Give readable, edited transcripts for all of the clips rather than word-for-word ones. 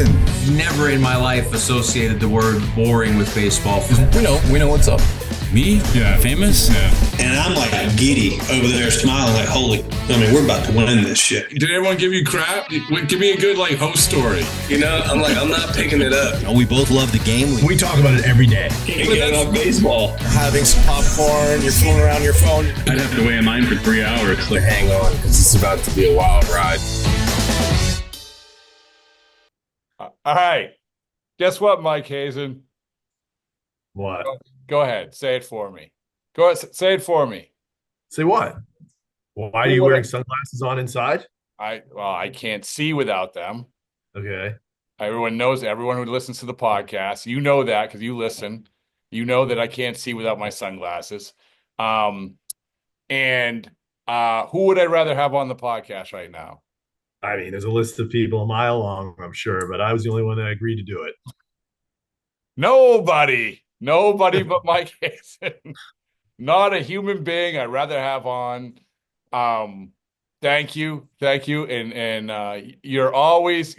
Listen, never in my life associated the word boring with baseball. We know what's up. Me? Yeah. Famous? Yeah. And I'm like giddy over there smiling like, we're about to win this shit. Did everyone give you crap? Give me a good host story. I'm not picking it up. We both love the game. We talk about it every day. Getting on baseball. Having some popcorn, you're fooling around your phone. I'd have to wait in line for 3 hours. Hang on, because it's about to be a wild ride. All right. Guess what, Mike Hazen? What? Go ahead. Say it for me. Go ahead. Say it for me. Say what? Why are you wearing sunglasses on inside? I can't see without them. Okay. Everyone knows, everyone who listens to the podcast, you know that because you listen. You know that I can't see without my sunglasses. And who would I rather have on the podcast right now? I mean, there's a list of people a mile long, I'm sure, but I was the only one that agreed to do it. Nobody but Mike Hazen. Not a human being I'd rather have on. Thank you, and you're always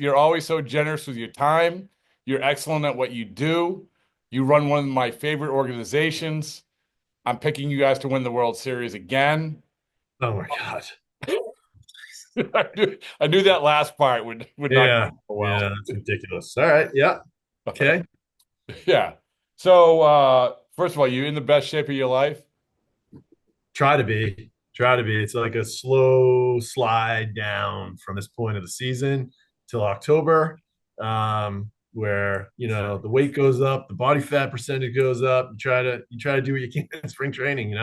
so generous with your time. You're excellent at what you do. You run one of my favorite organizations. I'm picking you guys to win the World Series again. Oh my God. I knew that last part would not go well. Yeah, that's ridiculous. All right, yeah. Okay. Yeah. So first of all, you in the best shape of your life? Try to be. It's like a slow slide down from this point of the season till October, where the weight goes up, the body fat percentage goes up. You try to do what you can in spring training.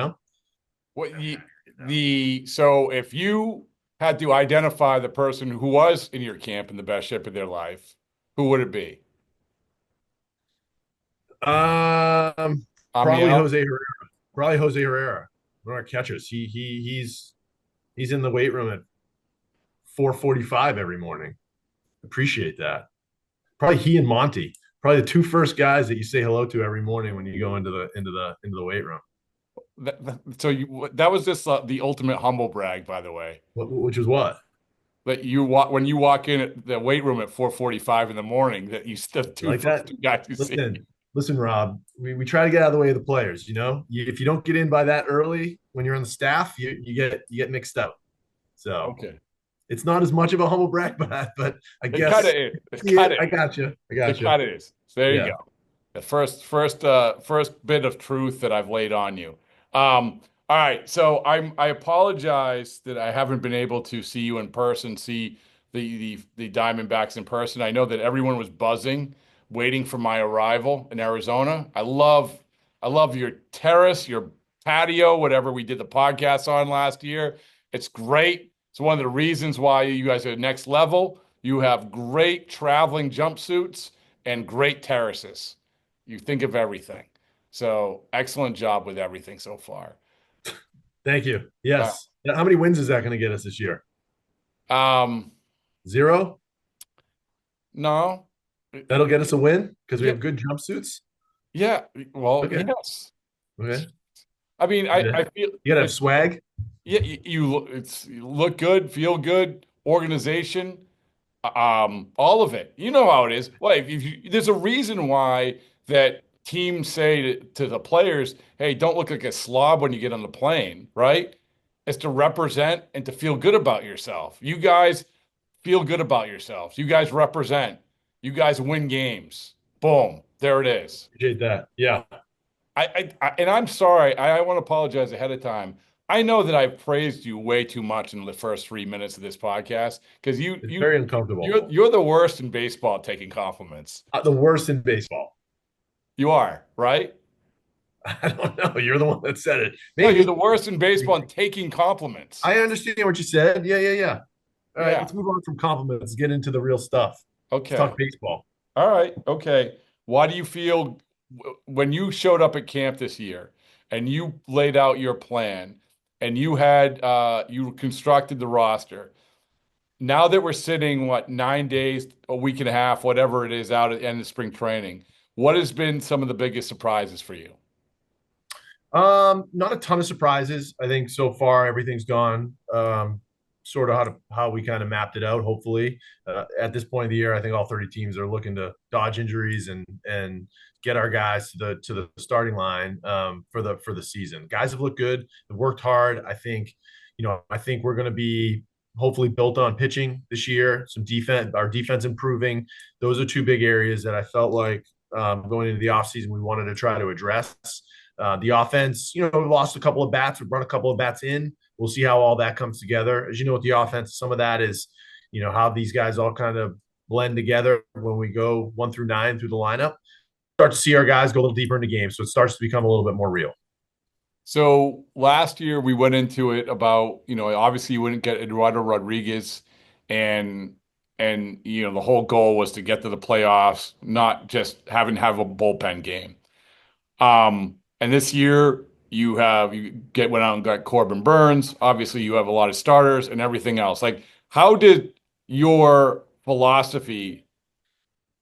So if you had to identify the person who was in your camp in the best shape of their life, who would it be? Probably Jose Herrera. One of our catchers. He's in the weight room at 4:45 every morning. Appreciate that. Probably he and Monty. Probably the two first guys that you say hello to every morning when you go into the weight room. That was just the ultimate humble brag, by the way. Which was what? That when you walk in at the weight room at 4:45 in the morning, that you still two guys you see. Listen, Rob, we try to get out of the way of the players. If you don't get in by that early when you're on the staff, you get mixed up. So okay, it's not as much of a humble brag, but I guess it kind of is. I got you. It kind of is. So there you go. The first bit of truth that I've laid on you. All right. So I apologize that I haven't been able to see you in person, see the Diamondbacks in person. I know that everyone was buzzing, waiting for my arrival in Arizona. I love your terrace, your patio, whatever we did the podcast on last year. It's great. It's one of the reasons why you guys are next level. You have great traveling jumpsuits and great terraces. You think of everything. So excellent job with everything so far. Thank you. Yes. How many wins is that going to get us this year? 0? No. That'll get us a win because we have good jumpsuits? Yeah. Well, okay. Yes. Okay. I mean, I feel you gotta have swag. Yeah, you look good, feel good, organization, all of it. You know how it is. Well, there's a reason why that teams say to the players, "Hey, don't look like a slob when you get on the plane," right? It's to represent and to feel good about yourself. You guys feel good about yourselves. You guys represent. You guys win games. Boom. There it is. Appreciate that. Yeah. And I'm sorry. I want to apologize ahead of time. I know that I've praised you way too much in the first 3 minutes of this podcast because you're very uncomfortable. You're the worst in baseball at taking compliments. The worst in baseball. You are, right? I don't know. You're the one that said it. Maybe. No, you're the worst in baseball in taking compliments. I understand what you said. Yeah. All right, let's move on from compliments. Let's get into the real stuff. Okay. Let's talk baseball. All right. Okay. Why do you feel when you showed up at camp this year and you laid out your plan and you had you constructed the roster? Now that we're sitting 9 days, a week and a half, whatever it is, out at the end of spring training, what has been some of the biggest surprises for you? Not a ton of surprises. I think so far everything's gone sort of how we kind of mapped it out. Hopefully, at this point of the year, I think all 30 teams are looking to dodge injuries and get our guys to the starting line for the season. Guys have looked good. They've worked hard. I think we're going to be hopefully built on pitching this year. Some defense, our defense improving. Those are two big areas that I felt like going into the offseason we wanted to try to address. The offense, we lost a couple of bats. We've brought a couple of bats in. We'll see how all that comes together. As you know, with the offense, some of that is, how these guys all kind of blend together when we go 1 through 9 through the lineup. Start to see our guys go a little deeper into games, so it starts to become a little bit more real. So last year we went into it about, obviously you wouldn't get Eduardo Rodriguez, and the whole goal was to get to the playoffs, not just have a bullpen game. And this year you went out and got Corbin Burns. Obviously you have a lot of starters and everything else. Like, how did your philosophy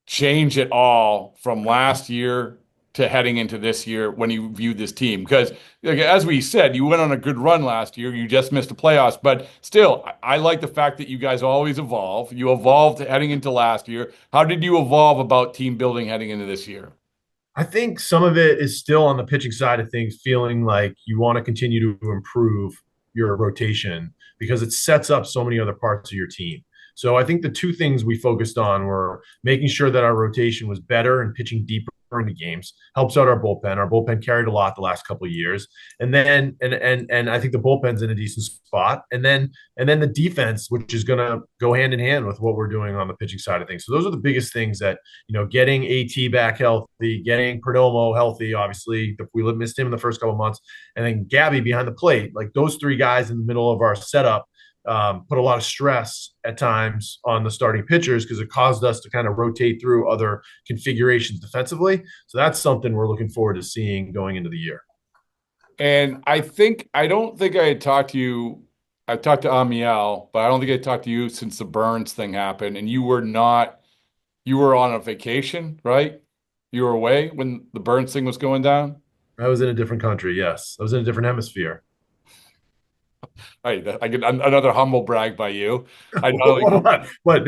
change at all from last year to heading into this year when you viewed this team? Because as we said, you went on a good run last year. You just missed the playoffs, but still, I like the fact that you guys always evolve. You evolved heading into last year. How did you evolve about team building heading into this year? I think some of it is still on the pitching side of things, feeling like you want to continue to improve your rotation because it sets up so many other parts of your team. So I think the two things we focused on were making sure that our rotation was better and pitching deeper into games, helps out our bullpen. Our bullpen carried a lot the last couple of years. And then and I think the bullpen's in a decent spot. And then the defense, which is going to go hand in hand with what we're doing on the pitching side of things. So those are the biggest things that, getting AT back healthy, getting Perdomo healthy, obviously, we missed him in the first couple of months, and then Gabby behind the plate. Like those three guys in the middle of our setup put a lot of stress at times on the starting pitchers because it caused us to kind of rotate through other configurations defensively. So that's something we're looking forward to seeing going into the year. And I don't think I had talked to you. I've talked to Amiel, but I don't think I talked to you since the Burns thing happened. And you were on a vacation, right? You were away when the Burns thing was going down? I was in a different country, yes. I was in a different hemisphere. I get another humble brag by you. I know. What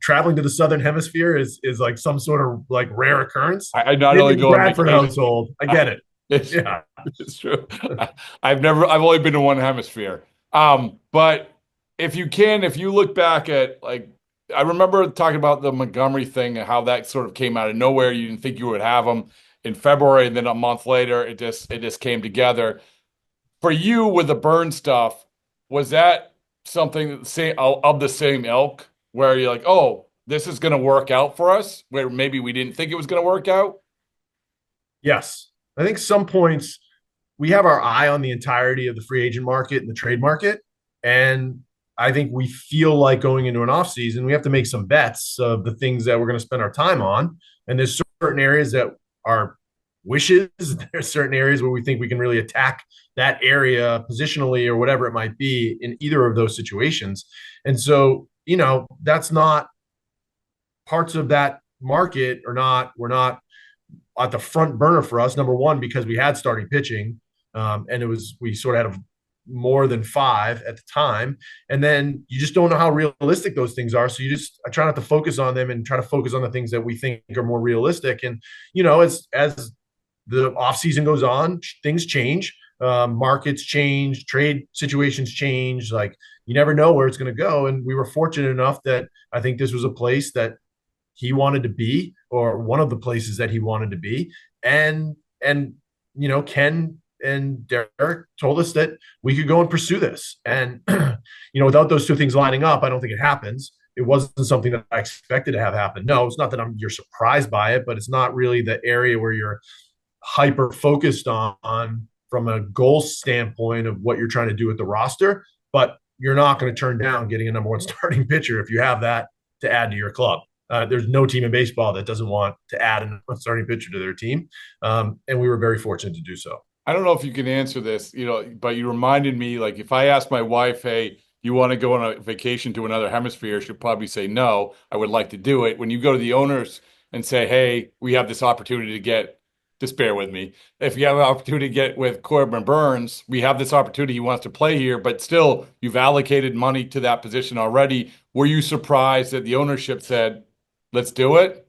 traveling to the southern hemisphere is like some sort of like rare occurrence. I not only go Bradford household. I get it. Yeah, it's true. I've only been to one hemisphere. But if you look back at, like, I remember talking about the Montgomery thing and how that sort of came out of nowhere. You didn't think you would have them in February, and then a month later, it just came together. For you with the Burn stuff, was that something of the same ilk where you're like, oh, this is going to work out for us, where maybe we didn't think it was going to work out? Yes. I think some points we have our eye on the entirety of the free agent market and the trade market. And I think we feel like going into an offseason, we have to make some bets of the things that we're going to spend our time on. And there's certain areas that are wishes. There's certain areas where we think we can really attack that area positionally or whatever it might be in either of those situations. And so, that's not parts of that market we're not at the front burner for us. Number one, because we had starting pitching and we sort of had more than 5 at the time. And then you just don't know how realistic those things are. So I try not to focus on them and try to focus on the things that we think are more realistic. And, as the offseason goes on, things change, markets change, trade situations change. Like, you never know where it's going to go. And we were fortunate enough that I think this was a place that he wanted to be, or one of the places that he wanted to be. And Ken and Derek told us that we could go and pursue this. And, without those two things lining up, I don't think it happens. It wasn't something that I expected to have happen. No, it's not that you're surprised by it, but it's not really the area where you're hyper focused on from a goal standpoint of what you're trying to do with the roster. But you're not going to turn down getting a number one starting pitcher if you have that to add to your club. There's no team in baseball that doesn't want to add a starting pitcher to their team. And we were very fortunate to do so. I don't know if you can answer this, but you reminded me, like, if I asked my wife, hey, you want to go on a vacation to another hemisphere, she'll probably say, no, I would like to do it. When you go to the owners and say, hey, we have this opportunity to get just bear with me. If you have an opportunity to get with Corbin Burns, we have this opportunity. He wants to play here, but still, you've allocated money to that position already. Were you surprised that the ownership said, let's do it?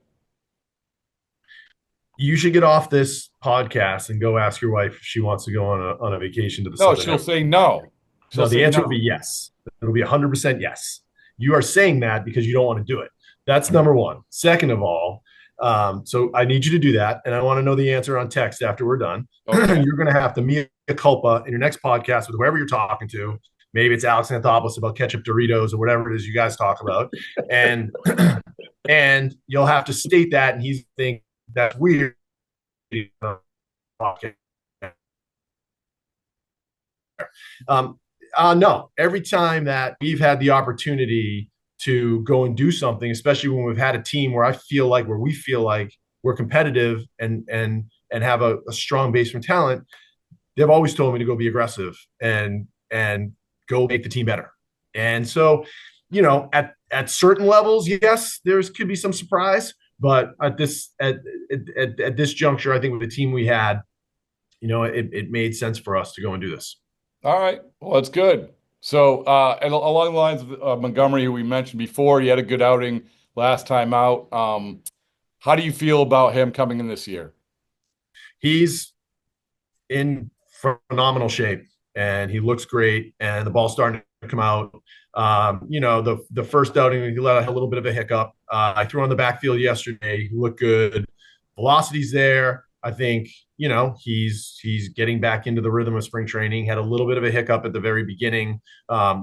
You should get off this podcast and go ask your wife if she wants to go on a vacation to the No, Southern she'll Hemisphere. say no. No, the answer will be yes. It'll be 100% yes. You are saying that because you don't want to do it. That's number one. Second of all, so I need you to do that, and I want to know the answer on text after we're done. Okay. You're going to have to mea culpa in your next podcast with whoever you're talking to. Maybe it's Alex Anthopoulos about ketchup Doritos or whatever it is you guys talk about, and and you'll have to state that, and he's think that's weird. No, every time that we've had the opportunity to go and do something, especially when we've had a team where we feel like we're competitive and have a strong base from talent, they've always told me to go be aggressive and go make the team better. And so, at certain levels, yes, could be some surprise, but at this juncture, I think with the team we had, it made sense for us to go and do this. All right. Well, that's good. So, and along the lines of Montgomery, who we mentioned before, he had a good outing last time out. How do you feel about him coming in this year? He's in phenomenal shape, and he looks great, and the ball's starting to come out. The first outing, he let a little bit of a hiccup. I threw on the backfield yesterday. He looked good. Velocity's there. I think, he's getting back into the rhythm of spring training. Had a little bit of a hiccup at the very beginning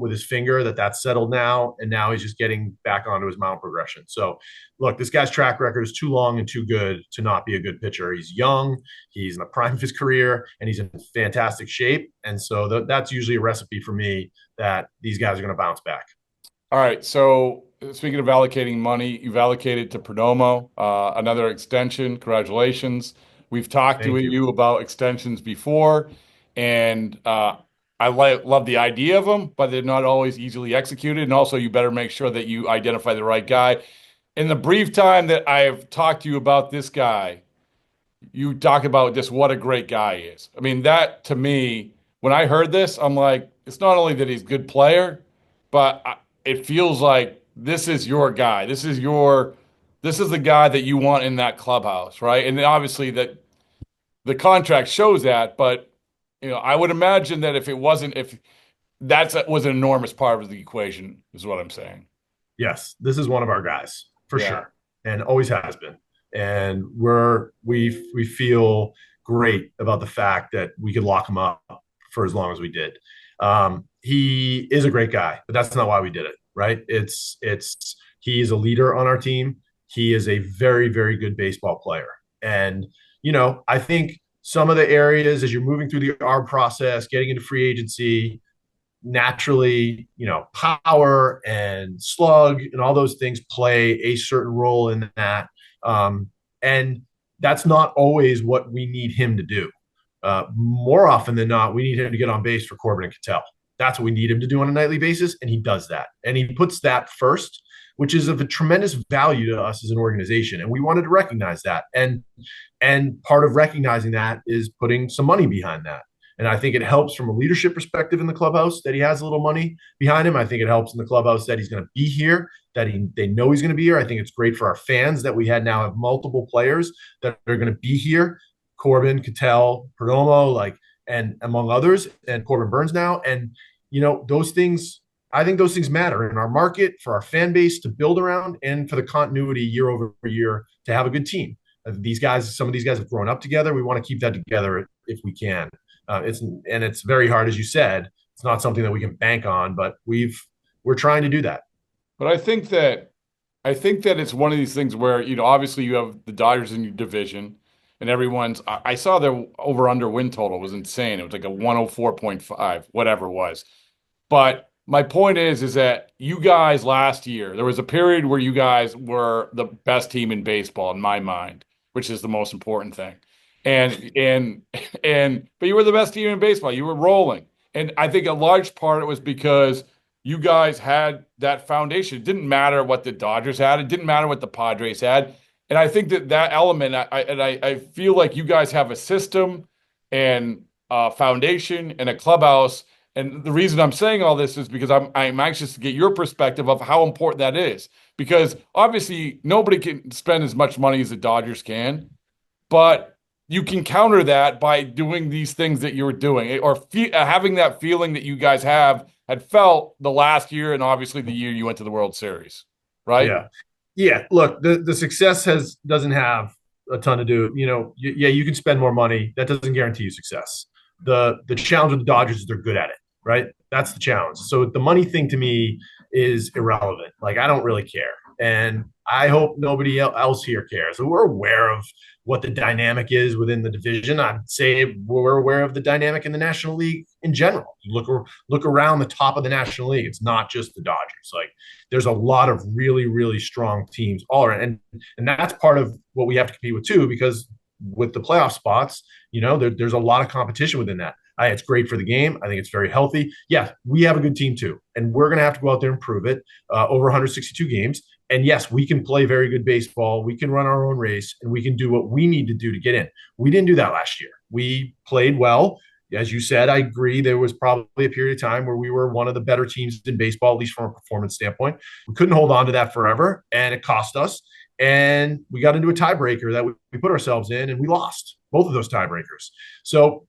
with his finger that's settled now. And now he's just getting back onto his mound progression. So, look, this guy's track record is too long and too good to not be a good pitcher. He's young. He's in the prime of his career, and he's in fantastic shape. And so that's usually a recipe for me that these guys are going to bounce back. All right. So speaking of allocating money, you've allocated to Perdomo, another extension. Congratulations. We've talked to you about extensions before, and I love the idea of them, but they're not always easily executed. And also, you better make sure that you identify the right guy. In the brief time that I've talked to you about this guy, you talk about just what a great guy he is. I mean, that to me, when I heard this, I'm like, it's not only that he's a good player, but it feels like this is your guy. This is the guy that you want in that clubhouse, right? And obviously that the contract shows that, but I would imagine that if that was an enormous part of the equation, is what I'm saying. Yes, this is one of our guys for Yeah. sure, and always has been. And we feel great about the fact that we could lock him up for as long as we did. He is a great guy, but that's not why we did it, right? He is a leader on our team. He is a very, very good baseball player. And, I think some of the areas as you're moving through the ARB process, getting into free agency, naturally, power and slug and all those things play a certain role in that. And that's not always what we need him to do. More often than not, we need him to get on base for Corbin and Cattell. That's what we need him to do on a nightly basis, and he does that. And he puts that first, which is of a tremendous value to us as an organization. And we wanted to recognize that. And part of recognizing that is putting some money behind that. And I think it helps from a leadership perspective in the clubhouse that he has a little money behind him. I think it helps in the clubhouse that he's going to be here, that they know he's going to be here. I think it's great for our fans that we now have multiple players that are going to be here. Corbin, Cattell, Perdomo, and among others, and Corbin Burns now. And, those things, I think those things matter in our market, for our fan base to build around, and for the continuity year over year to have a good team. Some of these guys have grown up together. We want to keep that together if we can. It's very hard, as you said. It's not something that we can bank on, but we're trying to do that. But I think that it's one of these things where, obviously you have the Dodgers in your division, and I saw their over-under win total was insane. It was like a 104.5, whatever it was. But my point is that you guys last year, there was a period where you guys were the best team in baseball in my mind, which is the most important thing. But you were the best team in baseball. You were rolling. And I think a large part of it was because you guys had that foundation. It didn't matter what the Dodgers had. It didn't matter what the Padres had. And I think that element, I feel like you guys have a system and a foundation and a clubhouse. And the reason I'm saying all this is because I'm anxious to get your perspective of how important that is. Because obviously nobody can spend as much money as the Dodgers can, but you can counter that by doing these things that you're doing, or having that feeling that you guys had felt the last year, and obviously the year you went to the World Series, right? Yeah. Yeah. Look, the success doesn't have a ton to do. Yeah, you can spend more money. That doesn't guarantee you success. The challenge with the Dodgers is they're good at it, right? That's the challenge. So the money thing to me is irrelevant. Like, I don't really care. And I hope nobody else here cares. So we're aware of what the dynamic is within the division. I'd say we're aware of the dynamic in the National League in general. You look around the top of the National League. It's not just the Dodgers. Like, there's a lot of really, really strong teams all around. And that's part of what we have to compete with too, because with the playoff spots, there's a lot of competition within that. It's great for the game. I think it's very healthy. Yeah, we have a good team too, and we're going to have to go out there and prove it over 162 games. And yes, we can play very good baseball. We can run our own race, and we can do what we need to do to get in. We didn't do that last year. We played well. As you said, I agree. There was probably a period of time where we were one of the better teams in baseball, at least from a performance standpoint. We couldn't hold on to that forever, and it cost us. And we got into a tiebreaker that we put ourselves in, and we lost both of those tiebreakers. So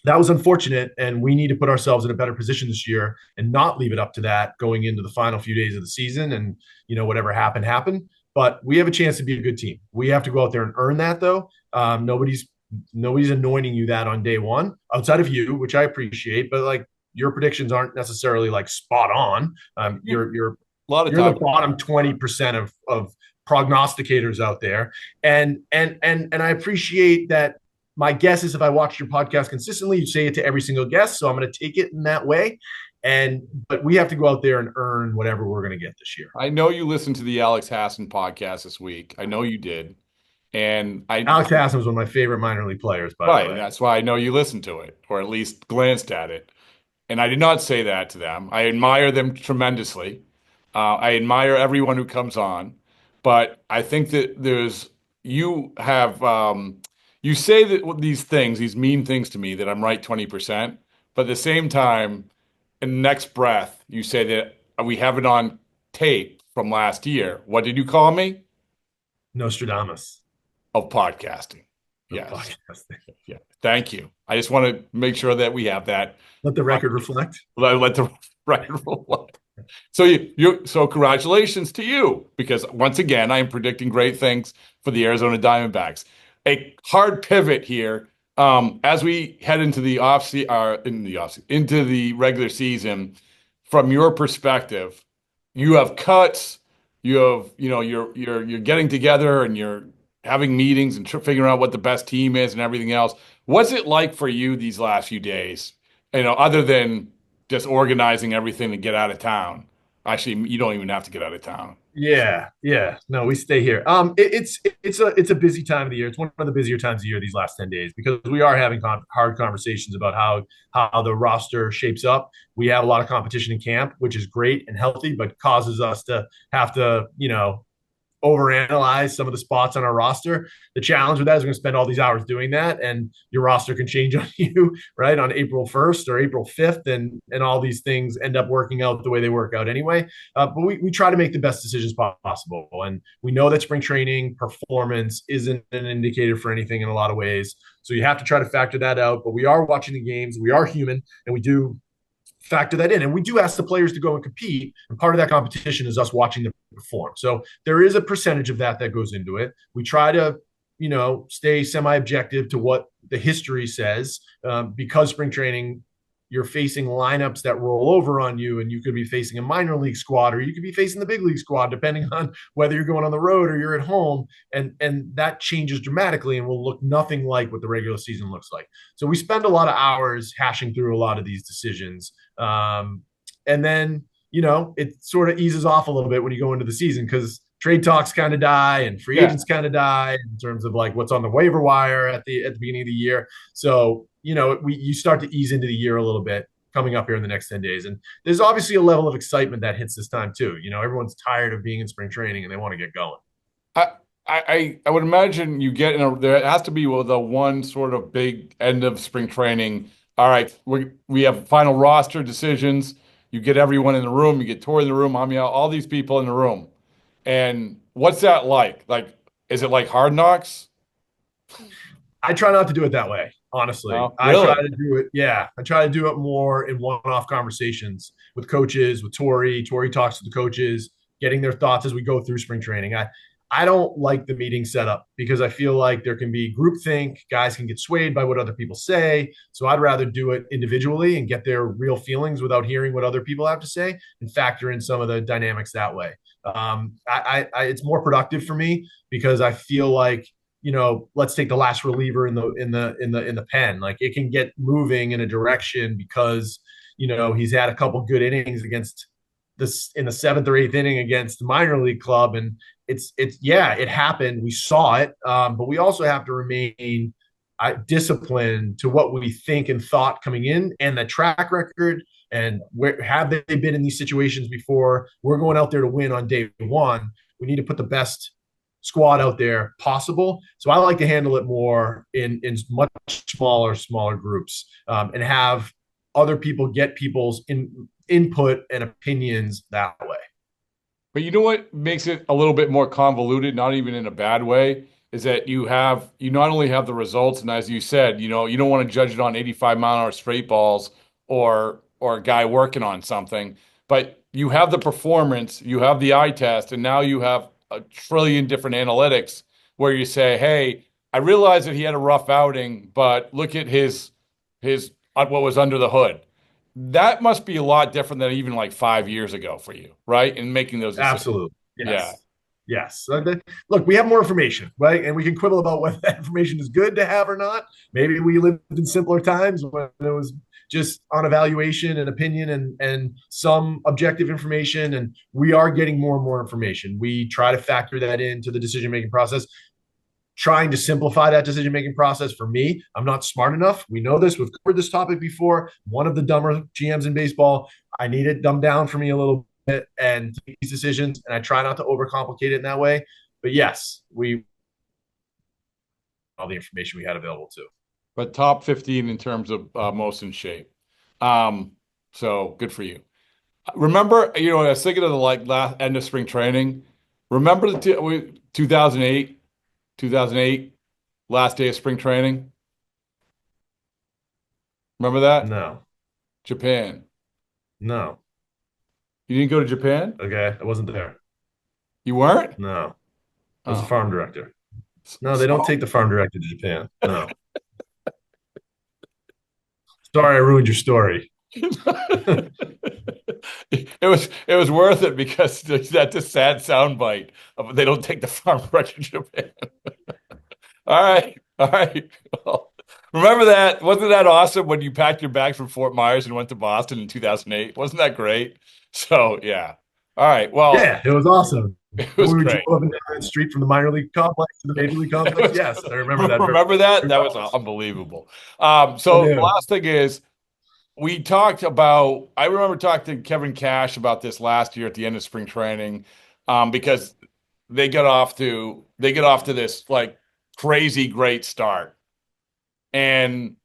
that was unfortunate, and we need to put ourselves in a better position this year and not leave it up to that going into the final few days of the season. And whatever happened. But we have a chance to be a good team. We have to go out there and earn that, though. Nobody's anointing you that on day one, outside of you, which I appreciate. But like, your predictions aren't necessarily like spot on. You're A lot of you're time. the bottom 20% of prognosticators out there, and I appreciate that. My guess is if I watched your podcast consistently, you'd say it to every single guest. So I'm going to take it in that way. But we have to go out there and earn whatever we're going to get this year. I know you listened to the Alex Hassan podcast this week. I know you did. And Alex Hassan was one of my favorite minor league players, by the way. That's why I know you listened to it, or at least glanced at it. And I did not say that to them. I admire them tremendously. I admire everyone who comes on. But I think that you say that these mean things to me, that I'm right 20%, but at the same time, in the next breath, you say that we have it on tape from last year. What did you call me? Nostradamus. Of podcasting. Yes. Podcasting. Yeah. Thank you. I just want to make sure that we have that. Let the record reflect. Let the record reflect. So congratulations to you, because once again, I am predicting great things for the Arizona Diamondbacks. A hard pivot here as we head into the into the regular season. From your perspective, you have cuts. You have you're getting together and you're having meetings and figuring out what the best team is and everything else. What's it like for you these last few days? Other than just organizing everything to get out of town. Actually, you don't even have to get out of town. Yeah. No, we stay here. It's a busy time of the year. It's one of the busier times of the year these last 10 days, because we are having hard conversations about how the roster shapes up. We have a lot of competition in camp, which is great and healthy, but causes us to have to overanalyze some of the spots on our roster. The challenge with that is we're going to spend all these hours doing that, and your roster can change on you, right, on April 1st or April 5th, and all these things end up working out the way they work out anyway. But we try to make the best decisions possible, and we know that spring training performance isn't an indicator for anything in a lot of ways. So you have to try to factor that out. But we are watching the games. We are human, and we do factor that in. And we do ask the players to go and compete. And part of that competition is us watching them perform. So there is a percentage of that goes into it. We try to, stay semi-objective to what the history says, because spring training, you're facing lineups that roll over on you, and you could be facing a minor league squad, or you could be facing the big league squad, depending on whether you're going on the road or you're at home. And that changes dramatically and will look nothing like what the regular season looks like. So we spend a lot of hours hashing through a lot of these decisions. And then, it sort of eases off a little bit when you go into the season, because trade talks kind of die and free agents kind of die in terms of like what's on the waiver wire at the beginning of the year. So, you start to ease into the year a little bit coming up here in the next 10 days. And there's obviously a level of excitement that hits this time too. Everyone's tired of being in spring training and they want to get going. I would imagine you get there has to be the one sort of big end of spring training. All right, we have final roster decisions. You get everyone in the room. You get Tori in the room, Amiel, all these people in the room. And what's that like? Like, is it like Hard Knocks? I try not to do it that way, honestly. No, I really? try to do it. Yeah, I try to do it more in one-off conversations with coaches, with Tori. Tori talks to the coaches, getting their thoughts as we go through spring training. I don't like the meeting setup because I feel like there can be groupthink. Guys can get swayed by what other people say. So I'd rather do it individually and get their real feelings without hearing what other people have to say and factor in some of the dynamics that way. It's more productive for me because I feel like, let's take the last reliever in the pen. Like, it can get moving in a direction because he's had a couple good innings against this in the seventh or eighth inning against the minor league club, and it happened. We saw it, but we also have to remain disciplined to what we think and thought coming in, and the track record. And where have they been in these situations before? We're going out there to win on day one. We need to put the best squad out there possible. So I like to handle it more in much smaller groups, and have other people get people's input and opinions that way. But you know what makes it a little bit more convoluted, not even in a bad way, is that you not only have the results, and as you said, you don't want to judge it on 85-mile-an-hour straight balls or a guy working on something, but you have the performance, you have the eye test, and now you have a trillion different analytics where you say, hey, I realize that he had a rough outing, but look at his what was under the hood. That must be a lot different than even like 5 years ago for you, right? In making those decisions. Absolutely. Yes. Yeah. Yes. Look, we have more information, right? And we can quibble about whether that information is good to have or not. Maybe we lived in simpler times when it was just on evaluation and opinion and some objective information. And we are getting more and more information. We try to factor that into the decision-making process, trying to simplify that decision-making process. For me, I'm not smart enough. We know this. We've covered this topic before. One of the dumber GMs in baseball. I need it dumbed down for me a little bit and take these decisions. And I try not to overcomplicate it in that way. But yes, all the information we had available to. But top 15 in terms of most in shape. So good for you. Remember, I was thinking of the last end of spring training. Remember the 2008, last day of spring training? Remember that? No. Japan. No. You didn't go to Japan? Okay. I wasn't there. You weren't? No. I was a farm director. No, they don't take the farm director to Japan. No. Sorry, I ruined your story. It was worth it because that's a sad soundbite. They don't take the farm director to Japan. All right. Well, remember that? Wasn't that awesome when you packed your bags from Fort Myers and went to Boston in 2008? Wasn't that great? So, yeah. All right. Well, yeah, it was awesome. It was great. Drove up and down that street from the minor league complex to the major league complex. Yes, I remember that. Remember that? That was unbelievable. So the last thing is, I remember talking to Kevin Cash about this last year at the end of spring training, because they get off to this like crazy great start. And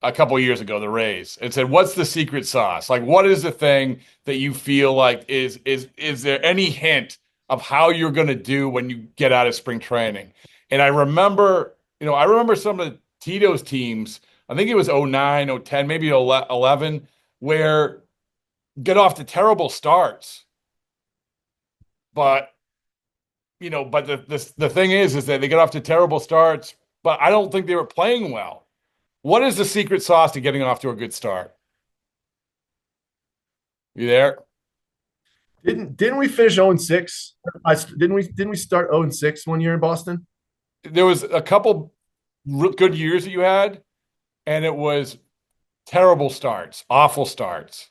a couple of years ago, the Rays, and said, what's the secret sauce? Like, what is the thing that you feel like is there any hint of how you're going to do when you get out of spring training? And I remember some of Tito's teams, I think it was 09, 010, maybe 11, where get off to terrible starts. But, the thing is that they get off to terrible starts, but I don't think they were playing well. What is the secret sauce to getting off to a good start? You there? Didn't we finish 0-6? Didn't we start 0-6 one year in Boston? There was a couple good years that you had, and it was terrible starts, awful starts.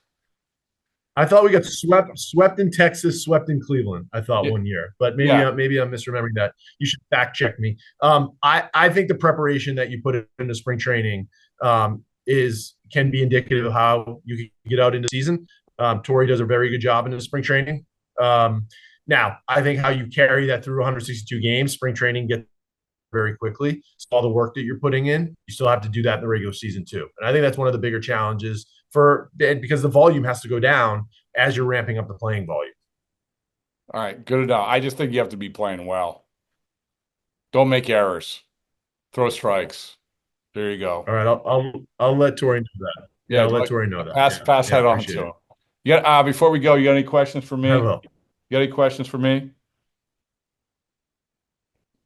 I thought we got swept in Texas, swept in Cleveland. I thought one year, but maybe I'm misremembering that. You should fact check me. I think the preparation that you put into spring training can be indicative of how you can get out into season. Tori does a very good job in the spring training. Now, I think how you carry that through 162 games, spring training gets very quickly. So all the work that you're putting in, you still have to do that in the regular season too. And I think that's one of the bigger challenges because the volume has to go down as you're ramping up the playing volume. All right, good enough. I just think you have to be playing well. Don't make errors. Throw strikes. There you go. All right, I'll let Tori know that. Yeah, I'll let Tori know that. Pass that on to him. You got before we go, you got any questions for me? I will. You got any questions for me?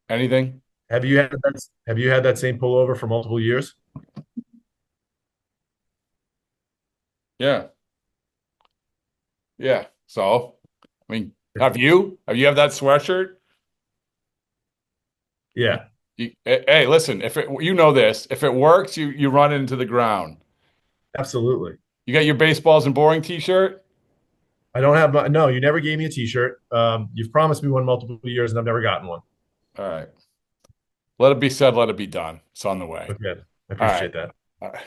Anything? Have you had that same pullover for multiple years? Yeah. Yeah. So, I mean, have you had that sweatshirt? Yeah. Hey, listen, if it works, you run it into the ground. Absolutely. You got your baseballs and boring t-shirt? I don't have no, you never gave me a t-shirt. You've promised me one multiple years and I've never gotten one. All right. Let it be said, let it be done. It's on the way. Okay. I appreciate that. All right.